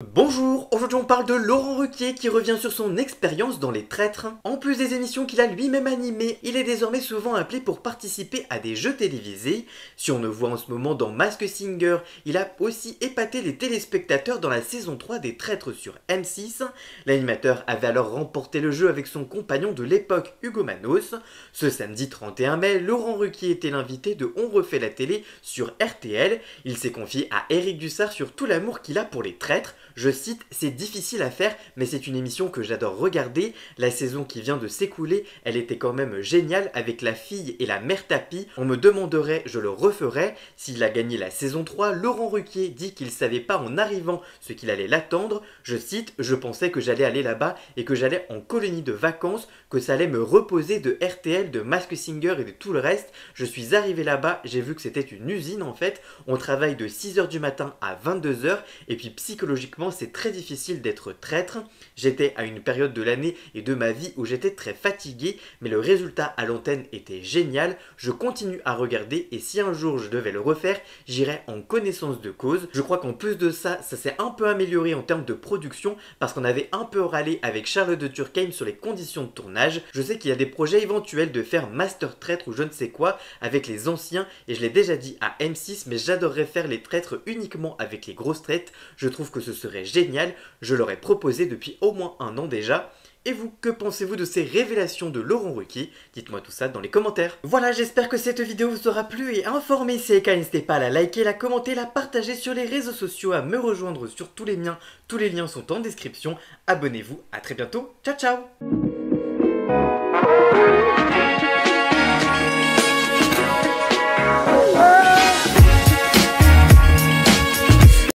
Bonjour, aujourd'hui on parle de Laurent Ruquier qui revient sur son expérience dans Les Traîtres. En plus des émissions qu'il a lui-même animées, il est désormais souvent appelé pour participer à des jeux télévisés. Si on le voit en ce moment dans Masked Singer, il a aussi épaté les téléspectateurs dans la saison 3 des Traîtres sur M6. L'animateur avait alors remporté le jeu avec son compagnon de l'époque Hugo Manos. Ce samedi 31 mai, Laurent Ruquier était l'invité de On refait la télé sur RTL. Il s'est confié à Eric Dussard sur tout l'amour qu'il a pour les Traîtres. Je cite, c'est difficile à faire, mais c'est une émission que j'adore regarder. La saison qui vient de s'écouler, elle était quand même géniale avec la fille et la mère tapis. On me demanderait, je le referais. S'il a gagné la saison 3, Laurent Ruquier dit qu'il savait pas en arrivant ce qu'il allait l'attendre. Je cite, je pensais que j'allais aller là-bas et que j'allais en colonie de vacances, que ça allait me reposer de RTL, de Masked Singer et de tout le reste. Je suis arrivé là-bas, j'ai vu que c'était une usine en fait. On travaille de 6h du matin à 22h et puis psychologiquement c'est très difficile d'être traître. J'étais à une période de l'année et de ma vie où j'étais très fatigué, mais le résultat à l'antenne était génial. Je continue à regarder et si un jour je devais le refaire, j'irais en connaissance de cause. Je crois qu'en plus de ça, ça s'est un peu amélioré en termes de production parce qu'on avait un peu râlé avec Charlotte de Turckheim sur les conditions de tournage. Je sais qu'il y a des projets éventuels de faire Master Traître ou je ne sais quoi avec les anciens et je l'ai déjà dit à M6, mais j'adorerais faire les traîtres uniquement avec les grosses traites. Je trouve que ce serait génial, je l'aurais proposé depuis au moins un an déjà. Et vous, que pensez-vous de ces révélations de Laurent Ruquier? Dites-moi tout ça dans les commentaires. Voilà, j'espère que cette vidéo vous aura plu et informé. Si c'est le cas, n'hésitez pas à la liker, la commenter, la partager sur les réseaux sociaux, à me rejoindre sur tous les miens. Tous les liens sont en description. Abonnez-vous, à très bientôt. Ciao ciao.